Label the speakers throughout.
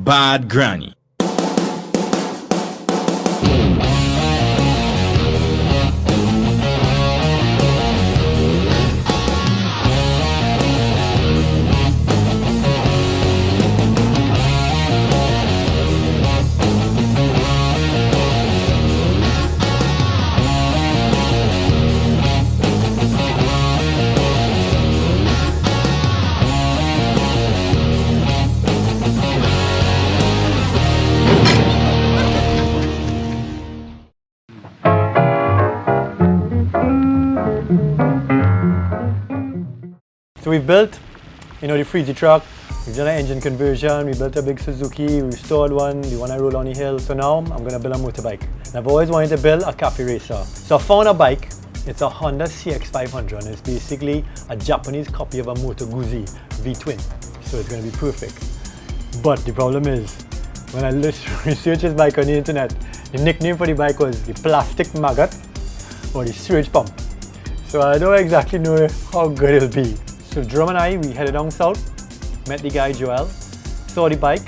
Speaker 1: Bad Granny.
Speaker 2: So we've built, the freezy truck, we've done an engine conversion, we built a big Suzuki, we restored one, the one I rode on the hill. So now I'm going to build a motorbike. And I've always wanted to build a cafe racer. So I found a bike, it's a Honda CX500 and it's basically a Japanese copy of a Moto Guzzi V-twin. So it's going to be perfect. But the problem is, when I researched this bike on the internet, the nickname for the bike was the plastic maggot or the sewage pump. So I don't exactly know how good it'll be. So Drum and I, we headed down south, met the guy Joel, saw the bike,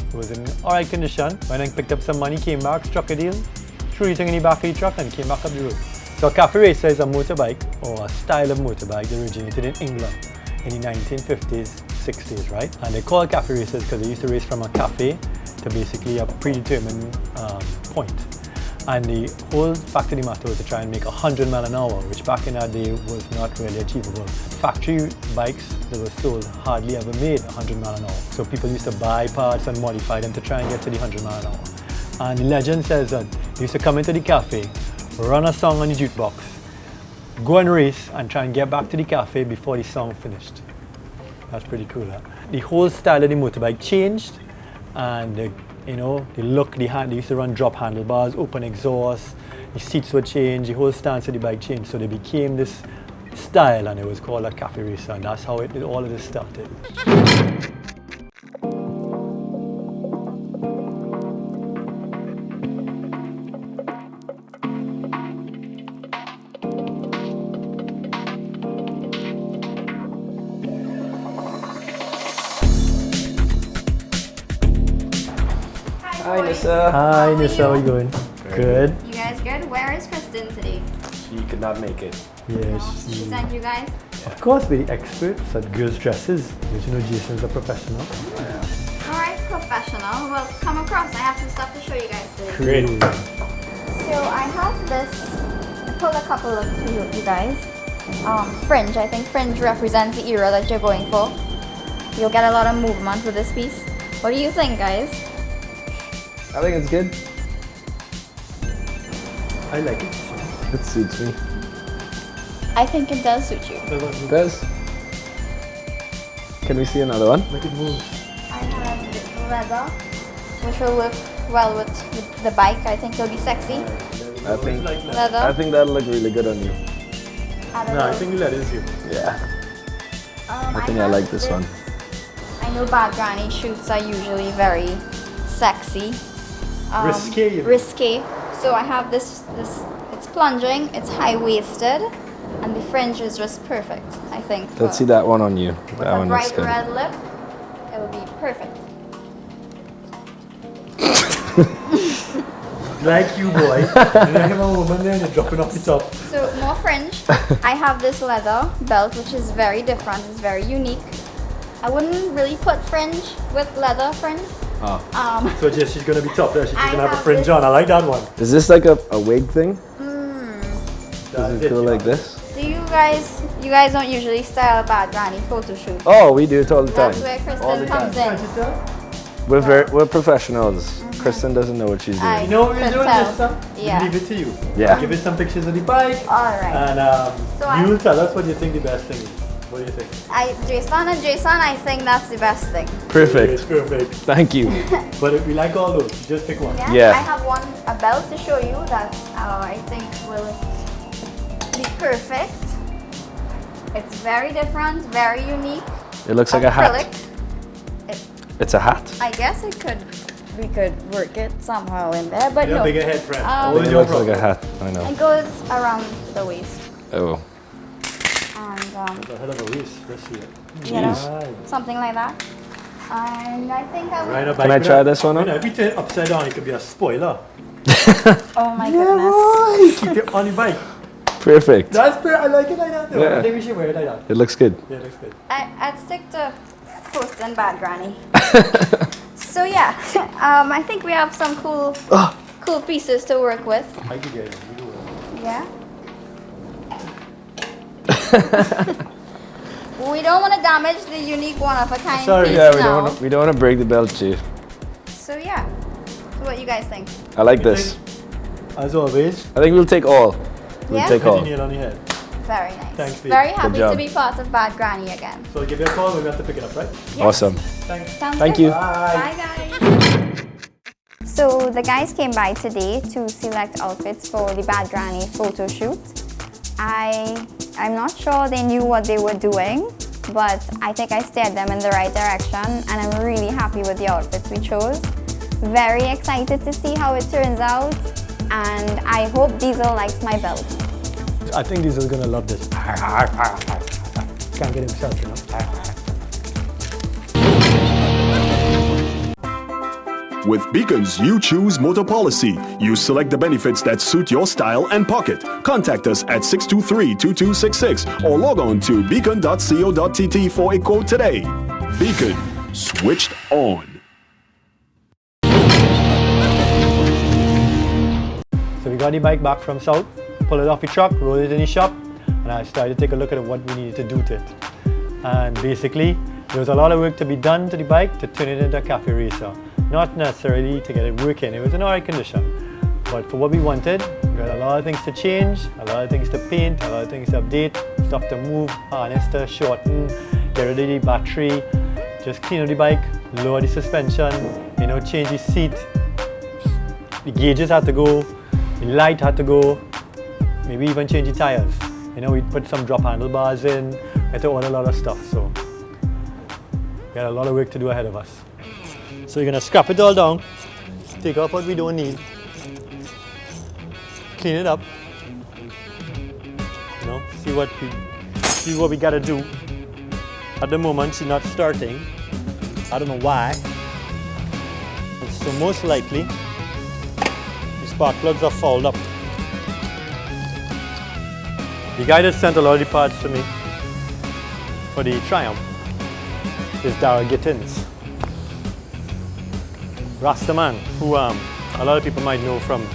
Speaker 2: it was in alright condition, went and picked up some money, came back, struck a deal, threw the thing in the back of the truck and came back up the road. So a cafe racer is a motorbike, or a style of motorbike that originated in England in the 1950s, 60s, right? And they call it cafe racers because they used to race from a cafe to basically a predetermined point. And the whole fact of the matter was to try and make 100 miles an hour, which back in that day was not really achievable. Factory bikes that were sold hardly ever made 100 miles an hour. So people used to buy parts and modify them to try and get to the 100 miles an hour. And the legend says that they used to come into the cafe, run a song on the jukebox, go and race and try and get back to the cafe before the song finished. That's pretty cool, huh? The whole style of the motorbike changed, and the look, they used to run drop handlebars, open exhaust, the seats would change, the whole stance of the bike changed. So they became this style and it was called a cafe racer, and that's how all of this started.
Speaker 3: Hi Nissa.
Speaker 2: Hi Nissa, how are you going? Good.
Speaker 4: You guys good? Where is Kristen today?
Speaker 3: She could not make it.
Speaker 2: Yes.
Speaker 4: She sent you guys?
Speaker 2: Of course, we're the experts at girls' dresses. Don't you know Jason's a professional?
Speaker 4: Alright, professional. Well, come across. I have some stuff to show you guys today.
Speaker 2: Great.
Speaker 4: So I have this, I pulled a couple of you guys. Fringe. I think fringe represents the era that you're going for. You'll get a lot of movement with this piece. What do you think, guys?
Speaker 3: I think it's good.
Speaker 2: I like it.
Speaker 3: It suits me.
Speaker 4: I think it does suit you.
Speaker 3: It does. Can we see another one?
Speaker 2: Make it move.
Speaker 4: I have the leather, which will work well with the bike. I think it'll be sexy.
Speaker 3: I think
Speaker 4: Leather.
Speaker 3: I think that'll look really good on you.
Speaker 2: No, I think the leather is you.
Speaker 3: Yeah.
Speaker 4: I
Speaker 3: think I like this one.
Speaker 4: I know Bad Granny shoots are usually very sexy.
Speaker 2: Risque.
Speaker 4: Risque. So I have this, it's plunging, it's high-waisted, and the fringe is just perfect, I think.
Speaker 3: Let's see that one on you.
Speaker 4: With
Speaker 3: That
Speaker 4: a
Speaker 3: one looks
Speaker 4: bright
Speaker 3: good.
Speaker 4: red lip, it will be perfect.
Speaker 2: Like you, boy. And I have a woman there and you're dropping off the top.
Speaker 4: So more fringe. I have this leather belt, which is very different, it's very unique. I wouldn't really put fringe with leather fringe.
Speaker 3: Oh.
Speaker 2: So Jess, she's going to be top there. She's
Speaker 4: I
Speaker 2: going to have a
Speaker 4: have
Speaker 2: fringe
Speaker 4: this-
Speaker 2: on. I like that one.
Speaker 3: Is this like a wig thing?
Speaker 2: That's
Speaker 3: Does it go like this?
Speaker 4: Do you guys don't usually style a Bad Granny photo shoot?
Speaker 3: Oh, we do it all the time.
Speaker 4: That's where
Speaker 3: All the
Speaker 4: Kristen
Speaker 3: time.
Speaker 4: comes in.
Speaker 3: We're professionals. Kristen doesn't know what she's doing.
Speaker 4: I
Speaker 2: You know what we're
Speaker 4: can
Speaker 2: doing
Speaker 4: tell.
Speaker 2: this stuff?
Speaker 4: Yeah.
Speaker 2: We leave it to you.
Speaker 3: Yeah.
Speaker 2: Give us some pictures of the bike.
Speaker 4: Alright.
Speaker 2: And
Speaker 4: So I-
Speaker 2: you'll tell us what you think the best thing is. What do you think?
Speaker 4: Jason, I think that's the best thing.
Speaker 2: It's
Speaker 3: Perfect.
Speaker 2: perfect.
Speaker 3: Thank you.
Speaker 2: But we like all those. You just pick one.
Speaker 3: Yeah.
Speaker 4: I have a belt to show you that I think will be perfect. It's very different, very unique.
Speaker 3: It looks like a hat.
Speaker 4: Acrylic.
Speaker 3: It's a hat.
Speaker 4: I guess we could work it somehow in there, but
Speaker 2: You're
Speaker 4: no.
Speaker 2: a bigger head, friend.
Speaker 4: Um,
Speaker 2: What is
Speaker 3: It
Speaker 2: your
Speaker 3: looks like a
Speaker 2: problem?
Speaker 3: hat. I know.
Speaker 4: It goes around the waist.
Speaker 3: Oh.
Speaker 4: And
Speaker 2: A hell of a waist. Let's see it.
Speaker 4: you know,
Speaker 2: Right.
Speaker 4: something like that. And I think I would...
Speaker 2: Ride a bike
Speaker 3: Can I
Speaker 2: with
Speaker 3: try
Speaker 2: a-
Speaker 3: this one
Speaker 2: You
Speaker 3: up?
Speaker 2: know, if you turn it upside down, it could be a spoiler.
Speaker 4: Oh my goodness.
Speaker 2: Keep it on the bike.
Speaker 3: Perfect.
Speaker 2: That's pretty, I like it like that though.
Speaker 3: Yeah.
Speaker 2: I think we should wear it like that.
Speaker 3: It looks good.
Speaker 2: Yeah, it looks good.
Speaker 4: I'd stick to post and bad granny. So yeah, I think we have some cool pieces to work with.
Speaker 2: I could get it. You do it.
Speaker 4: Yeah. We don't want to damage the unique one-of-a-kind
Speaker 2: Sorry.
Speaker 4: piece
Speaker 3: Yeah,
Speaker 4: now.
Speaker 3: we don't want to break the belt, Chief.
Speaker 4: So yeah. So what you guys think?
Speaker 3: I like this.
Speaker 2: As always,
Speaker 3: I think we'll take all. We'll
Speaker 4: Yeah?
Speaker 3: take
Speaker 2: put the
Speaker 3: all.
Speaker 2: nail on your head.
Speaker 4: Very nice.
Speaker 2: Thanks, Steve.
Speaker 4: Very happy to
Speaker 3: job.
Speaker 4: be part of Bad Granny again.
Speaker 2: So I'll give you a call when we have to pick it up, right?
Speaker 4: Yes.
Speaker 3: Awesome.
Speaker 2: Thanks.
Speaker 4: Sounds
Speaker 3: Thank
Speaker 4: good.
Speaker 3: you.
Speaker 4: Bye guys. So the guys came by today to select outfits for the Bad Granny photo shoot. I'm not sure they knew what they were doing, but I think I steered them in the right direction, and I'm really happy with the outfits we chose. Very excited to see how it turns out, and I hope Diesel likes my belt.
Speaker 2: I think Diesel's gonna love this. Can't get himself, you know.
Speaker 1: With Beacon's You Choose Motor Policy, you select the benefits that suit your style and pocket. Contact us at 623-2266 or log on to beacon.co.tt for a quote today. Beacon, switched on.
Speaker 2: So we got the bike back from South, pull it off the truck, roll it in the shop, and I started to take a look at what we needed to do to it. And basically, there was a lot of work to be done to the bike to turn it into a cafe racer. Not necessarily to get it working, it was in alright condition. But for what we wanted, we got a lot of things to change, a lot of things to paint, a lot of things to update, stuff to move, harness to shorten, get rid of the battery, just clean up the bike, lower the suspension, you know, change the seat. The gauges had to go, the light had to go, maybe even change the tires. You know, we put some drop handlebars in, we had to order a lot of stuff, so we got a lot of work to do ahead of us. So you're gonna scrap it all down, take off what we don't need, clean it up, you know, see what we gotta do. At the moment, she's not starting. I don't know why. So most likely, the spark plugs are fouled up. The guy that sent a lot of the parts to me for the Triumph is Darryl Gittins. Rastaman, who a lot of people might know from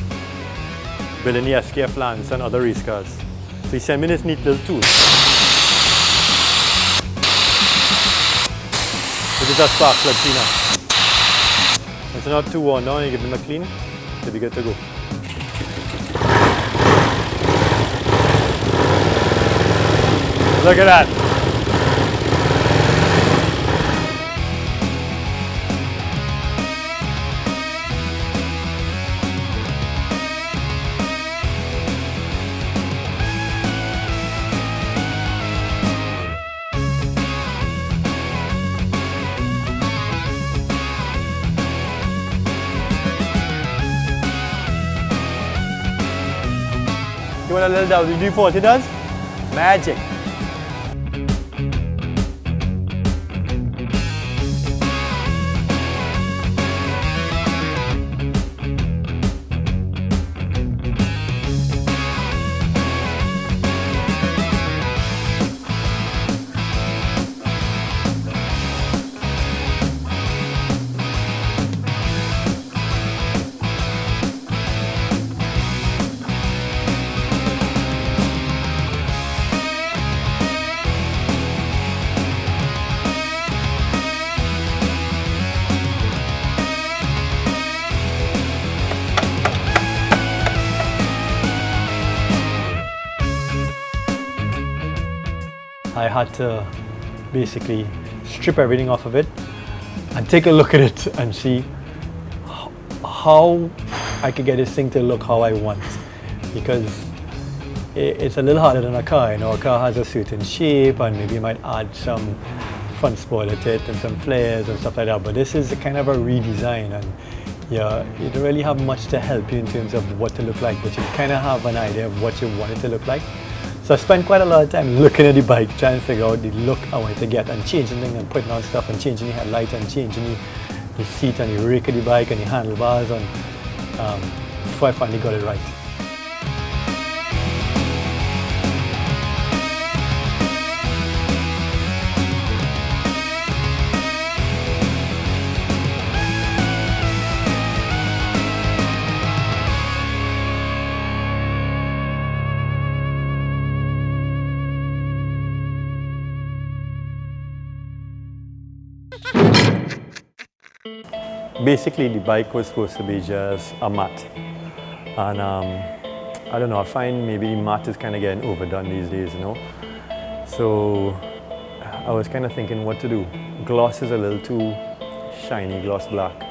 Speaker 2: building the SKF Lance and other race cars. So he sent me this neat little tool. This is a spark plug cleaner. It's not too worn down, you give them a clean, they'll be good to go. Look at that. You want a little WD-40 does? Magic. I had to basically strip everything off of it and take a look at it and see how I could get this thing to look how I want, because it's a little harder than a car. You know, a car has a certain shape and maybe you might add some front spoiler to it and some flares and stuff like that, but this is a kind of a redesign, and yeah, you don't really have much to help you in terms of what to look like, but you kind of have an idea of what you want it to look like. So I spent quite a lot of time looking at the bike, trying to figure out the look I wanted to get and changing things and putting on stuff and changing the headlights and changing the seat and the rake of the bike and the handlebars and before I finally got it right. Basically, the bike was supposed to be just a mat, and I don't know, I find maybe mat is kind of getting overdone these days, you know. So I was kind of thinking what to do. Gloss is a little too shiny, gloss black.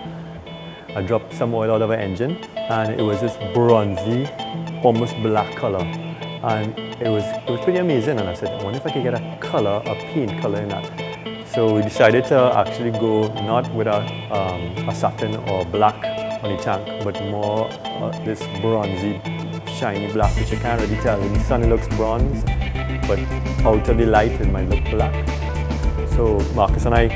Speaker 2: I dropped some oil out of an engine, and it was this bronzy, almost black color, and it was pretty amazing. And I said, I wonder if I could get a color, a paint color in that. So we decided to actually go not with a satin or black on the tank, but more this bronzy, shiny black, which you can't really tell. In the sun it looks bronze, but out of the light it might look black. So Marcus and I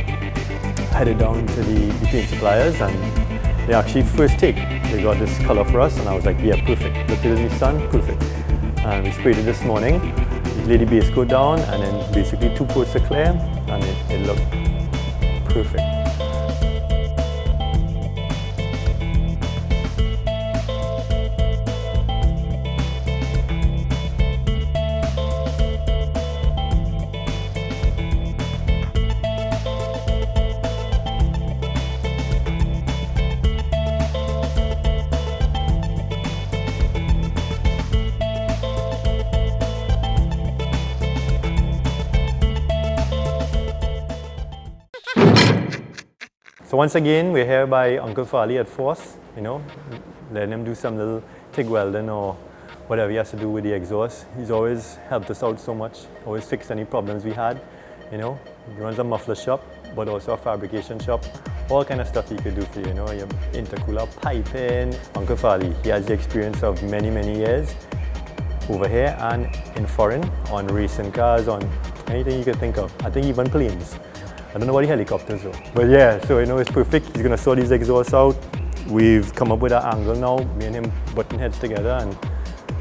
Speaker 2: headed down to the paint suppliers, and they actually first take, they got this color for us, and I was like, yeah, perfect. Looked at it in the sun, perfect. And we sprayed it this morning, laid the base coat down, and then basically 2 coats of clear, and it looked perfect. So once again, we're here by Uncle Farley at Force, you know, letting him do some little TIG welding or whatever he has to do with the exhaust. He's always helped us out so much, always fixed any problems we had, you know. He runs a muffler shop, but also a fabrication shop, all kind of stuff he could do for you, you know, your intercooler piping. Uncle Farley, he has the experience of many, many years over here and in foreign, on racing cars, on anything you could think of. I think even planes. I don't know about the helicopters though. But yeah, so you know it's perfect. He's gonna sort these exhausts out. We've come up with an angle now, me and him butting heads together, and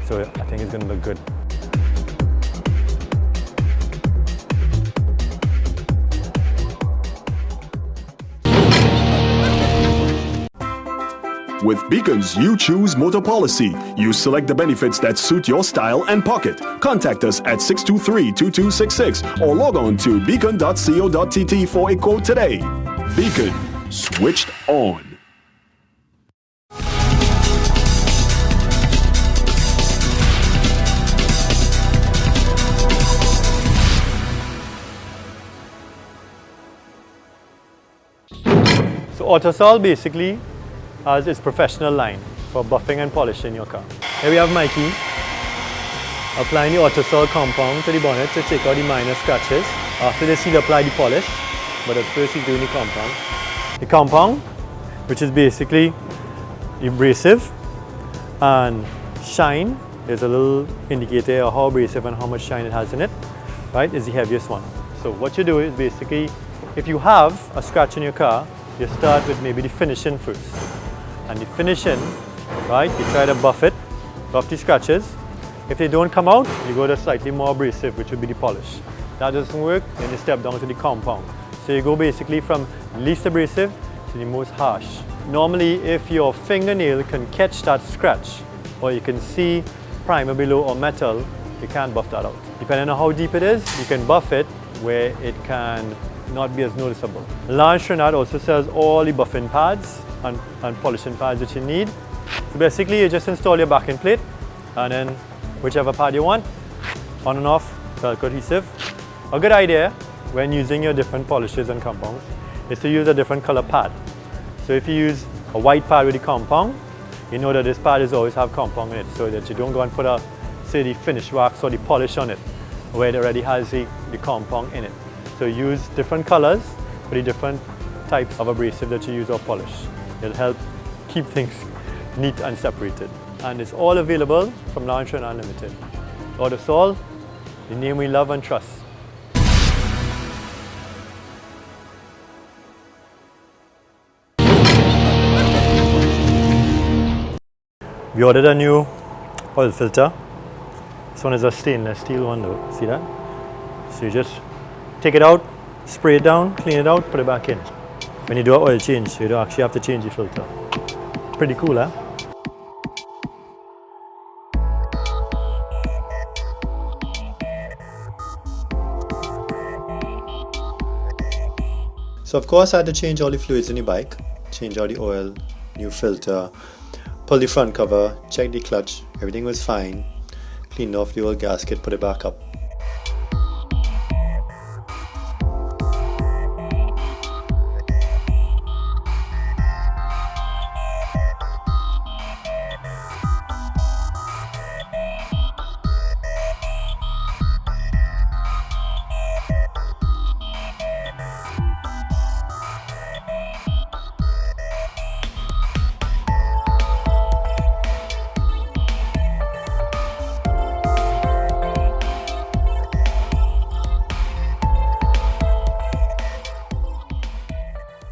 Speaker 2: so I think it's gonna look good.
Speaker 1: With Beacon's You Choose Motor Policy, you select the benefits that suit your style and pocket. Contact us at 623-2266 or log on to beacon.co.tt for a quote today. Beacon, switched on.
Speaker 2: So Autosol basically has its professional line for buffing and polishing your car. Here we have Mikey applying the Autosol compound to the bonnet to take out the minor scratches. After this he'll apply the polish, but at first he's doing the compound. The compound, which is basically abrasive and shine, there's a little indicator of how abrasive and how much shine it has in it, right, is the heaviest one. So what you do is basically, if you have a scratch in your car, you start with maybe the finishing first. And the finishing, right, you try to buff the scratches. If they don't come out, you go to slightly more abrasive, which would be the polish. That doesn't work, then you step down to the compound. So you go basically from least abrasive to the most harsh. Normally, if your fingernail can catch that scratch, or you can see primer below or metal, you can't buff that out. Depending on how deep it is, you can buff it where it can not be as noticeable. Lance Trinidad also sells all the buffing pads and polishing pads that you need. So basically you just install your backing plate and then whichever pad you want, on and off, Velcro adhesive. A good idea when using your different polishes and compounds is to use a different color pad. So if you use a white pad with the compound, you know that this pad is always have compound in it, so that you don't go and put say the finish wax or the polish on it where it already has the compound in it. So use different colors for the different types of abrasive that you use or polish. It'll help keep things neat and separated. And it's all available from Lance Trinidad Unlimited. Autosol, the name we love and trust. We ordered a new oil filter. This one is a stainless steel one though, see that? So you just take it out, spray it down, clean it out, put it back in. When you do an oil change, you don't actually have to change the filter. Pretty cool, huh? So of course I had to change all the fluids in the bike, change all the oil, new filter, pull the front cover, check the clutch, everything was fine, cleaned off the old gasket, put it back up.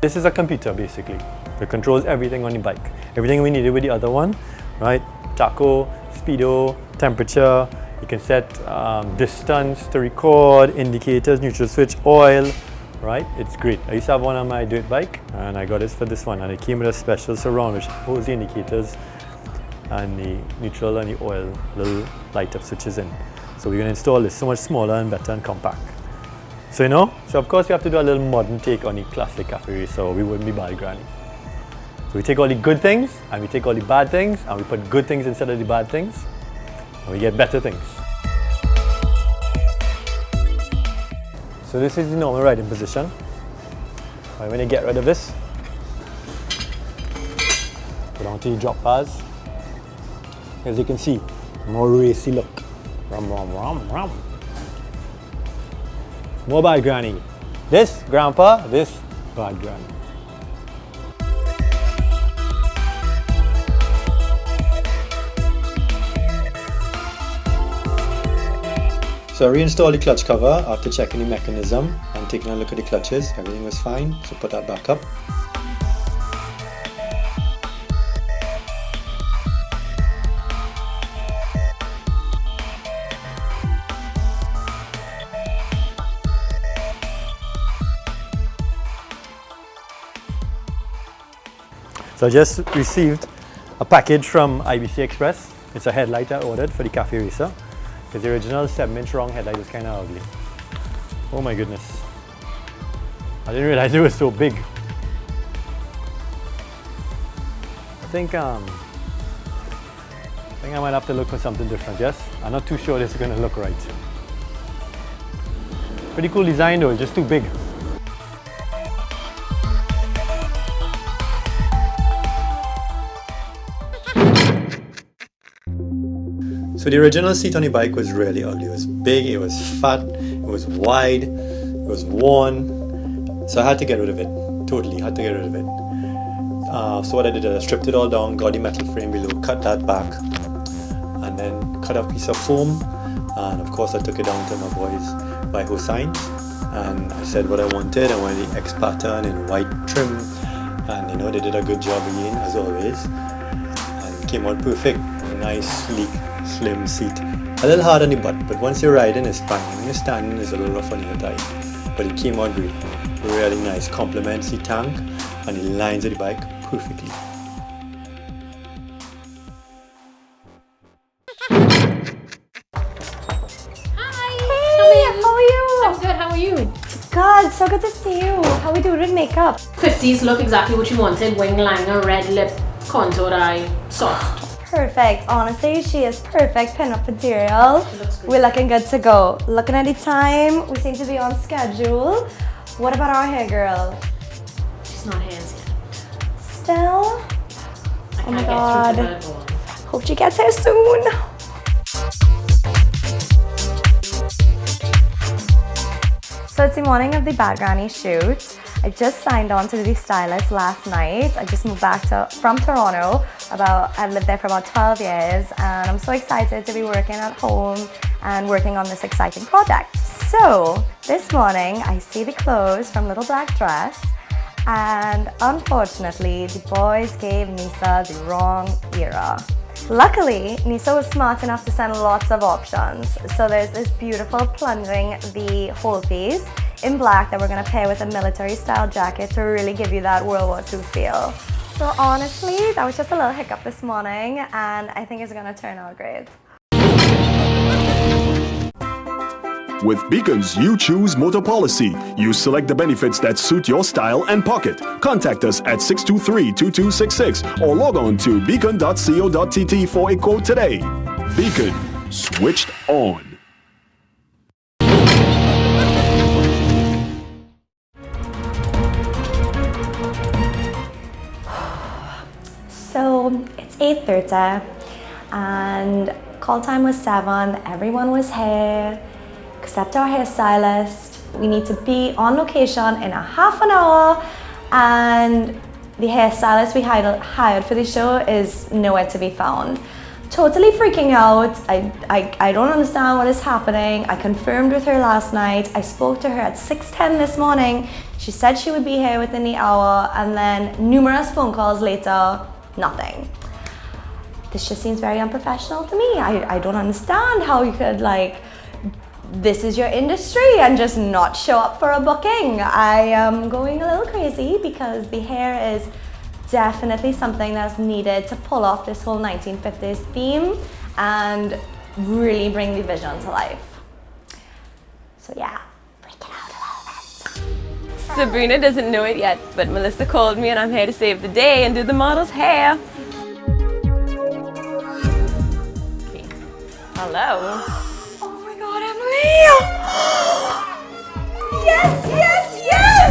Speaker 2: This is a computer basically that controls everything on the bike. Everything we needed with the other one, right? Tacho, speedo, temperature. You can set distance to record, indicators, neutral switch, oil, right? It's great. I used to have one on my dirt bike and I got this for this one, and it came with a special surround which holds the indicators and the neutral and the oil little light up switches in. So we're going to install this so much smaller and better and compact. So of course we have to do a little modern take on the classic cafe racer, or we wouldn't be bad granny. So we take all the good things and we take all the bad things and we put good things instead of the bad things and we get better things. So this is the normal riding position. Right, when you get rid of this, go down to the drop bars. As you can see, more racy look. Rum, rum, rum, rum. More bad granny. This grandpa, this bad granny. So I reinstalled the clutch cover after checking the mechanism and taking a look at the clutches. Everything was fine, so put that back up. So I just received a package from IBC Express. It's a headlight I ordered for the Cafe Racer, because the original 7-inch round headlight was kind of ugly. Oh my goodness. I didn't realize it was so big. I think I might have to look for something different, yes? I'm not too sure this is going to look right. Pretty cool design though, it's just too big. So the original seat on the bike was really ugly. It was big, it was fat, it was wide, it was worn. So I had to get rid of it. Totally had to get rid of it. So what I did is I stripped it all down, got the metal frame below, cut that back, and then cut a piece of foam. And of course I took it down to my boys by Hossein. And I said what I wanted. I wanted the X pattern in white trim. And they did a good job again, as always. And it came out perfect. Nice, sleek, slim seat. A little hard on the butt, but once you're riding it's fine. When you're standing it's a little rough on your thigh. But it came out great. Really nice. Complements the tank and the lines of the bike perfectly.
Speaker 4: Hey, how are you?
Speaker 5: I'm good, how are you?
Speaker 4: God, so good to see you. How we doing with makeup?
Speaker 5: 50s look exactly what you wanted. Wing liner, red lip, contour eye, soft.
Speaker 4: Perfect. Honestly, she is perfect pin-up material. We're looking good to go. Looking at the time, we seem to be on schedule. What about our hair girl?
Speaker 5: She's not hands yet.
Speaker 4: Still?
Speaker 5: I
Speaker 4: Oh my
Speaker 5: can't
Speaker 4: God.
Speaker 5: get through to her at all.
Speaker 4: Hope she gets here soon. So it's the morning of the Bad Granny shoot.
Speaker 6: I just signed on to the stylist last night. I just moved back from Toronto. I've lived there for about 12 years and I'm so excited to be working at home and working on this exciting project. So this morning I see the clothes from Little Black Dress and unfortunately the boys gave Nisa the wrong era. Luckily, Nisa was smart enough to send lots of options. So there's this beautiful plunging the whole piece in black that we're gonna pair with a military style jacket to really give you that World War II feel. So honestly, that was just a little hiccup this morning and I think it's gonna turn out great.
Speaker 1: With Beacon's You Choose Motor Policy, you select the benefits that suit your style and pocket. Contact us at 623-2266 or log on to beacon.co.tt for a quote today. Beacon, switched on.
Speaker 6: So it's 8:30 and call time was 7. Everyone was here except our hairstylist. We need to be on location in a half an hour and the hairstylist we hired for the show is nowhere to be found. Totally freaking out. I don't understand what is happening. I confirmed with her last night. I spoke to her at 6:10 this morning. She said she would be here within the hour and then numerous phone calls later, nothing. This just seems very unprofessional to me. I don't understand how you could this is your industry and just not show up for a booking. I am going a little crazy because the hair is definitely something that's needed to pull off this whole 1950s theme and really bring the vision to life. So yeah, freak it out a little bit.
Speaker 7: Sabrina doesn't know it yet, but Melissa called me and I'm here to save the day and do the model's hair. Okay. Hello.
Speaker 6: Yes, yes, yes!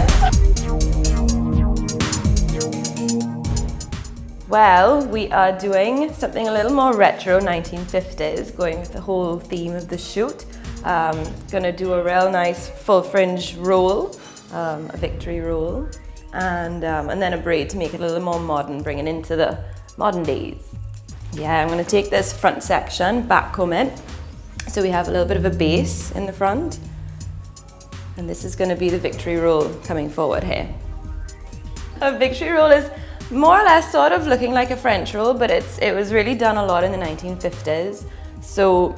Speaker 7: Well, we are doing something a little more retro, 1950s, going with the whole theme of the shoot. Gonna do a real nice full fringe roll, a victory roll, and then a braid to make it a little more modern, bringing into the modern days. Yeah, I'm gonna take this front section, back comb it. So we have a little bit of a base in the front, and this is going to be the victory roll coming forward here. A victory roll is more or less sort of looking like a French roll, but it was really done a lot in the 1950s. So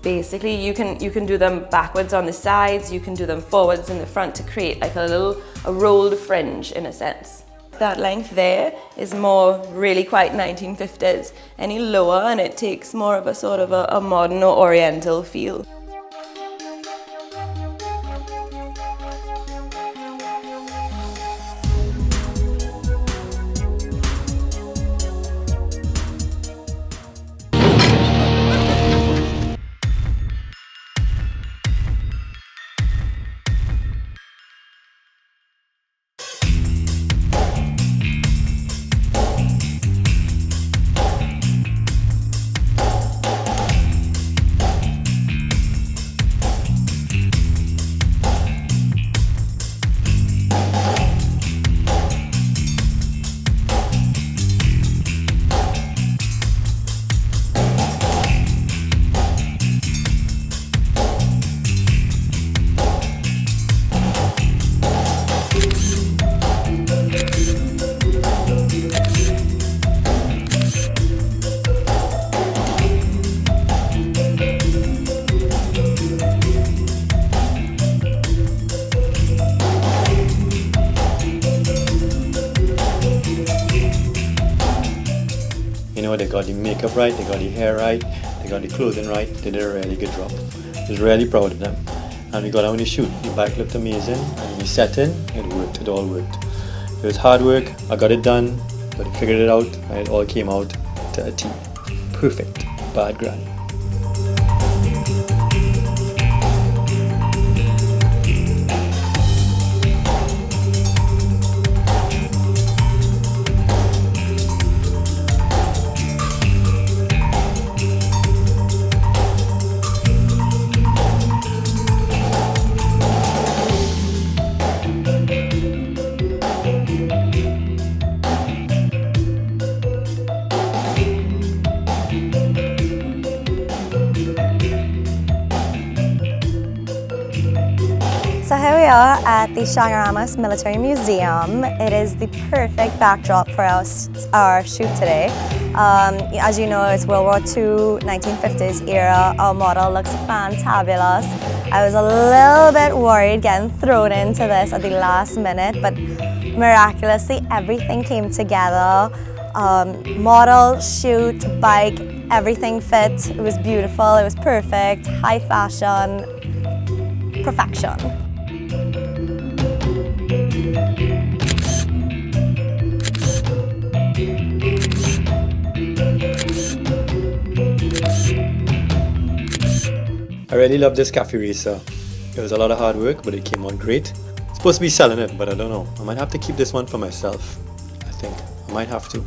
Speaker 7: basically you can do them backwards on the sides, you can do them forwards in the front to create like a rolled fringe in a sense. That length there is more really quite 1950s. Any lower and it takes more of a sort of a modern or oriental feel.
Speaker 2: They got the makeup right, they got the hair right, they got the clothing right. They did a really good job. I was really proud of them. And we got out on the shoot. The bike looked amazing, and we set in, it worked, it all worked. It was hard work, I got it done, but I figured it out, and it all came out to a T. Perfect, bad granny.
Speaker 6: here at the Shangaramas Military Museum. It is the perfect backdrop for our shoot today. As you know, it's World War II, 1950s era. Our model looks fantabulous. I was a little bit worried getting thrown into this at the last minute, but miraculously everything came together. Model, shoot, bike, everything fit. It was beautiful, it was perfect, high fashion, perfection.
Speaker 2: I really love this cafe racer. It was a lot of hard work, but it came out great. Supposed to be selling it, but I don't know. I might have to keep this one for myself. I think I might have to.